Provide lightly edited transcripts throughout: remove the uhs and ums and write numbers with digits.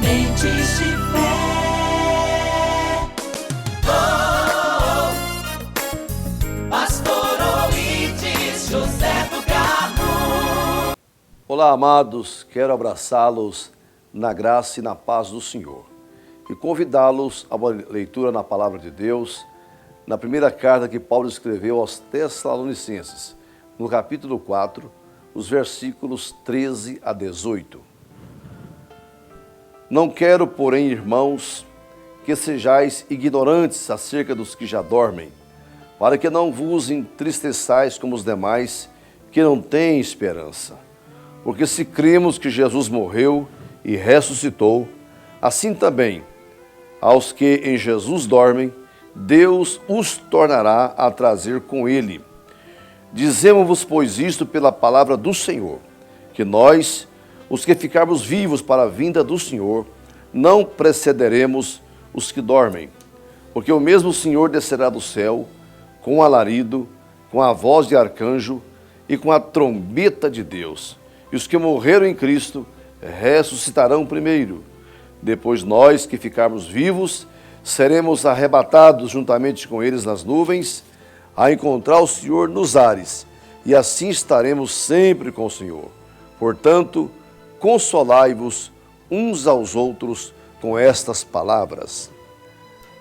Sementes de fé. Oh, Pastor Oídes José do Carmo. Olá, amados, quero abraçá-los na graça e na paz do Senhor e convidá-los a uma leitura na Palavra de Deus, na primeira carta que Paulo escreveu aos Tessalonicenses, no capítulo 4, os versículos 13 a 18. Não quero, porém, irmãos, que sejais ignorantes acerca dos que já dormem, para que não vos entristeçais como os demais, que não têm esperança. Porque se cremos que Jesus morreu e ressuscitou, assim também, aos que em Jesus dormem, Deus os tornará a trazer com ele. Dizemos-vos, pois, isto pela palavra do Senhor, que nós, os que ficarmos vivos para a vinda do Senhor, não precederemos os que dormem. Porque o mesmo Senhor descerá do céu, com um alarido, com a voz de arcanjo e com a trombeta de Deus. E os que morreram em Cristo ressuscitarão primeiro. Depois nós, que ficarmos vivos, seremos arrebatados juntamente com eles nas nuvens, a encontrar o Senhor nos ares, e assim estaremos sempre com o Senhor. Portanto, consolai-vos uns aos outros com estas palavras.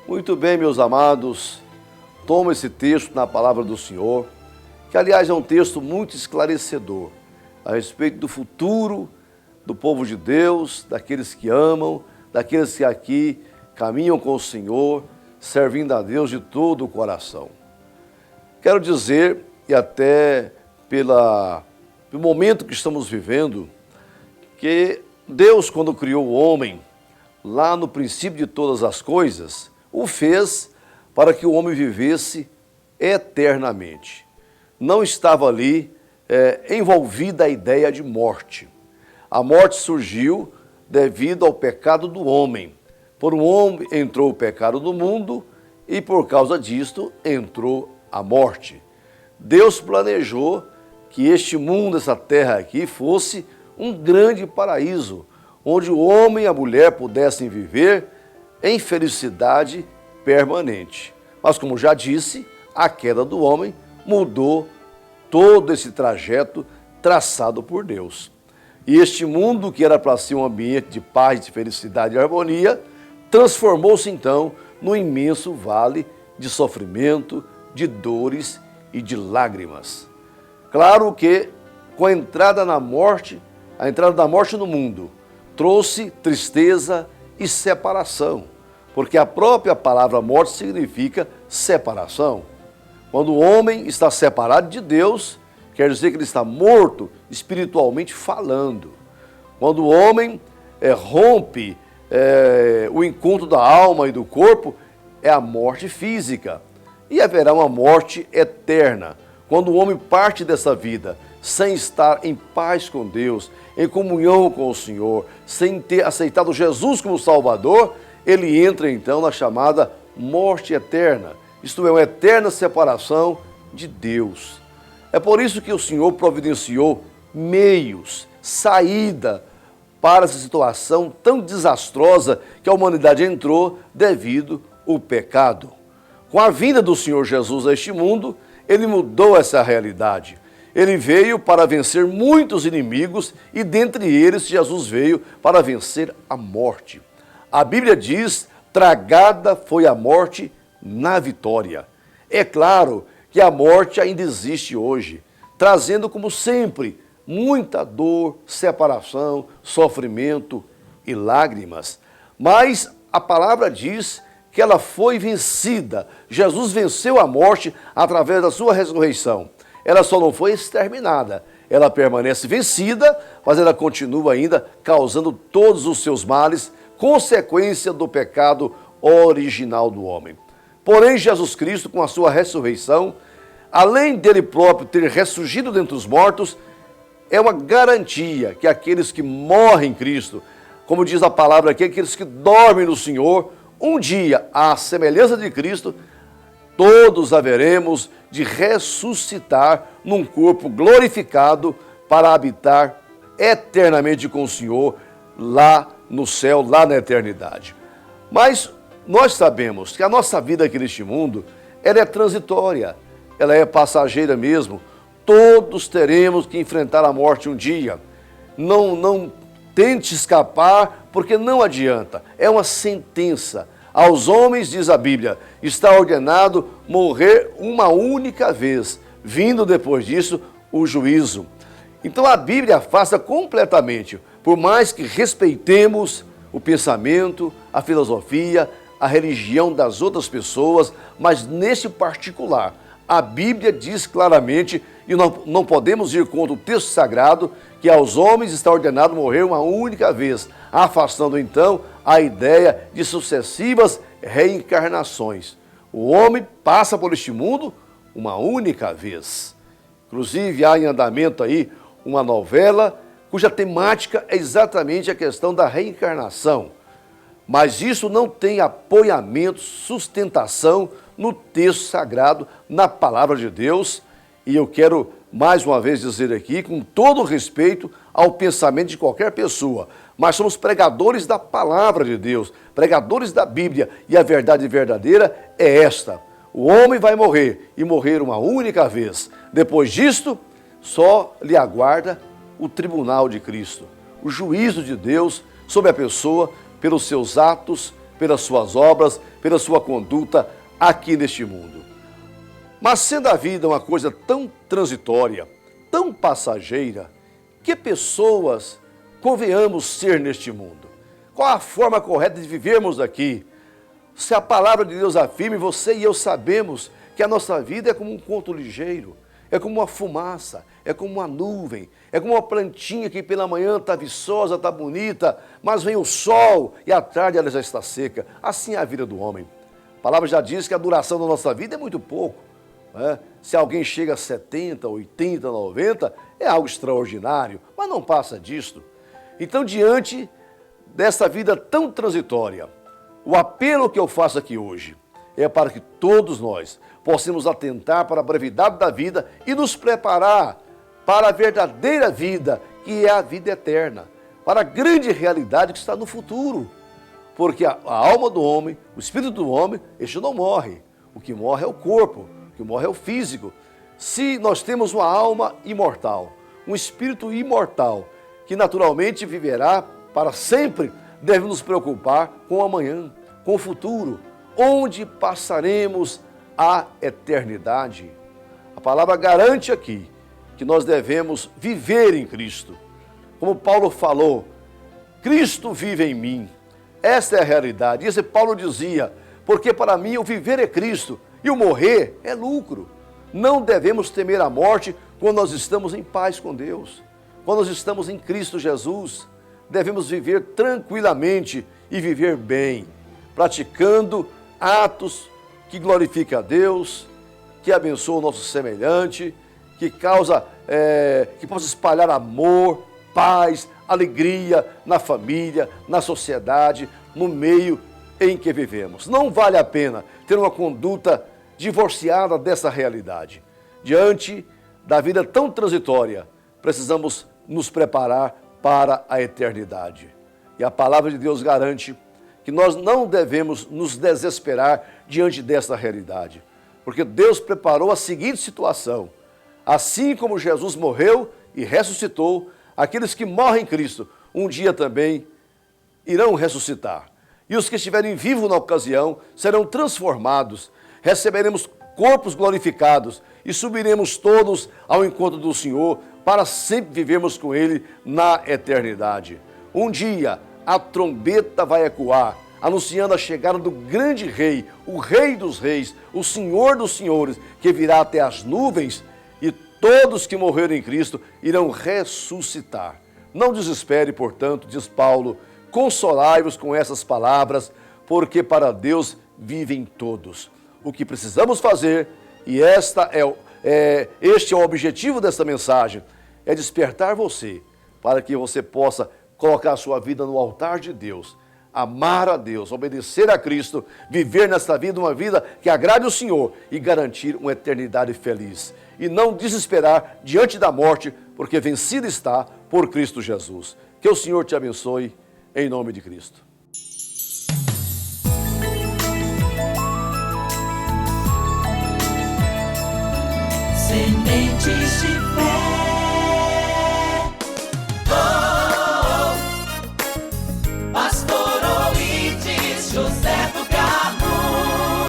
Muito bem, meus amados, toma esse texto na palavra do Senhor, que aliás é um texto muito esclarecedor, a respeito do futuro do povo de Deus, daqueles que amam, daqueles que aqui caminham com o Senhor, servindo a Deus de todo o coração. Quero dizer, e até pelo momento que estamos vivendo, que Deus, quando criou o homem, lá no princípio de todas as coisas, o fez para que o homem vivesse eternamente. Não estava ali envolvida a ideia de morte. A morte surgiu devido ao pecado do homem. Por um homem entrou o pecado no mundo e por causa disto entrou a morte. Deus planejou que este mundo, essa terra aqui, fosse um grande paraíso, onde o homem e a mulher pudessem viver em felicidade permanente. Mas, como já disse, a queda do homem mudou todo esse trajeto traçado por Deus. E este mundo, que era para ser um ambiente de paz, de felicidade e harmonia, transformou-se então num imenso vale de sofrimento, de dores e de lágrimas. Claro que com a entrada da morte no mundo trouxe tristeza e separação, porque a própria palavra morte significa separação. Quando o homem está separado de Deus, quer dizer que ele está morto espiritualmente falando. Quando o homem rompe o encontro da alma e do corpo, é a morte física. E haverá uma morte eterna, quando o homem parte dessa vida sem estar em paz com Deus, em comunhão com o Senhor, sem ter aceitado Jesus como Salvador, ele entra então na chamada morte eterna, isto é, uma eterna separação de Deus. É por isso que o Senhor providenciou meios, saída para essa situação tão desastrosa que a humanidade entrou devido ao pecado. Com a vinda do Senhor Jesus a este mundo, ele mudou essa realidade. Ele veio para vencer muitos inimigos e dentre eles Jesus veio para vencer a morte. A Bíblia diz: tragada foi a morte na vitória. É claro que a morte ainda existe hoje, trazendo como sempre muita dor, separação, sofrimento e lágrimas. Mas a palavra diz que ela foi vencida. Jesus venceu a morte através da sua ressurreição. Ela só não foi exterminada. Ela permanece vencida, mas ela continua ainda causando todos os seus males, consequência do pecado original do homem. Porém, Jesus Cristo, com a sua ressurreição, além dele próprio ter ressurgido dentre os mortos, é uma garantia que aqueles que morrem em Cristo, como diz a palavra aqui, aqueles que dormem no Senhor, um dia, à semelhança de Cristo, todos haveremos de ressuscitar num corpo glorificado para habitar eternamente com o Senhor lá no céu, lá na eternidade. Mas nós sabemos que a nossa vida aqui neste mundo, ela é transitória, ela é passageira mesmo. Todos teremos que enfrentar a morte um dia. Não tente escapar, porque não adianta. É uma sentença. Aos homens, diz a Bíblia, está ordenado morrer uma única vez, vindo depois disso o juízo. Então a Bíblia afasta completamente, por mais que respeitemos o pensamento, a filosofia, a religião das outras pessoas, mas nesse particular, a Bíblia diz claramente, e não podemos ir contra o texto sagrado, que aos homens está ordenado morrer uma única vez, afastando então a ideia de sucessivas reencarnações. O homem passa por este mundo uma única vez. Inclusive há em andamento aí uma novela cuja temática é exatamente a questão da reencarnação. Mas isso não tem apoiamento, sustentação no texto sagrado, na palavra de Deus. E eu quero mais uma vez dizer aqui, com todo respeito ao pensamento de qualquer pessoa, mas somos pregadores da palavra de Deus, pregadores da Bíblia, e a verdade verdadeira é esta: o homem vai morrer, e morrer uma única vez. Depois disto, só lhe aguarda o tribunal de Cristo, o juízo de Deus sobre a pessoa, pelos seus atos, pelas suas obras, pela sua conduta aqui neste mundo. Mas sendo a vida uma coisa tão transitória, tão passageira, que pessoas convenhamos ser neste mundo? Qual a forma correta de vivermos aqui? Se a palavra de Deus afirma, e você e eu sabemos que a nossa vida é como um conto ligeiro, é como uma fumaça, é como uma nuvem, é como uma plantinha que pela manhã está viçosa, está bonita, mas vem o sol e à tarde ela já está seca. Assim é a vida do homem. A palavra já diz que a duração da nossa vida é muito pouco. Se alguém chega a 70, 80, 90, é algo extraordinário, mas não passa disto. Então, diante dessa vida tão transitória, o apelo que eu faço aqui hoje é para que todos nós possamos atentar para a brevidade da vida e nos preparar para a verdadeira vida, que é a vida eterna, para a grande realidade que está no futuro. Porque a alma do homem, o espírito do homem, este não morre. O que morre é o corpo, o que morre é o físico. Se nós temos uma alma imortal, um espírito imortal, que naturalmente viverá para sempre, devemos nos preocupar com o amanhã, com o futuro, onde passaremos a eternidade. A palavra garante aqui que nós devemos viver em Cristo. Como Paulo falou, Cristo vive em mim. Esta é a realidade. Isso Paulo dizia, porque para mim o viver é Cristo e o morrer é lucro. Não devemos temer a morte quando nós estamos em paz com Deus. Quando nós estamos em Cristo Jesus, devemos viver tranquilamente e viver bem, praticando atos que glorificam a Deus, que abençoam o nosso semelhante, que possa espalhar amor, paz, alegria na família, na sociedade, no meio em que vivemos. Não vale a pena ter uma conduta divorciada dessa realidade. Diante da vida tão transitória, precisamos nos preparar para a eternidade. E a palavra de Deus garante que nós não devemos nos desesperar diante dessa realidade, porque Deus preparou a seguinte situação: assim como Jesus morreu e ressuscitou, aqueles que morrem em Cristo, um dia também irão ressuscitar. E os que estiverem vivos na ocasião serão transformados, receberemos corpos glorificados e subiremos todos ao encontro do Senhor para sempre vivermos com Ele na eternidade. Um dia a trombeta vai ecoar, anunciando a chegada do grande Rei, o Rei dos Reis, o Senhor dos Senhores, que virá até as nuvens, e todos que morreram em Cristo irão ressuscitar. Não desespere, portanto, diz Paulo, consolai-vos com essas palavras, porque para Deus vivem todos. O que precisamos fazer, e este é o objetivo dessa mensagem, é despertar você, para que você possa colocar a sua vida no altar de Deus, amar a Deus, obedecer a Cristo, viver nesta vida uma vida que agrade o Senhor e garantir uma eternidade feliz. E não desesperar diante da morte, porque vencida está por Cristo Jesus. Que o Senhor te abençoe, em nome de Cristo. Sementes de fé.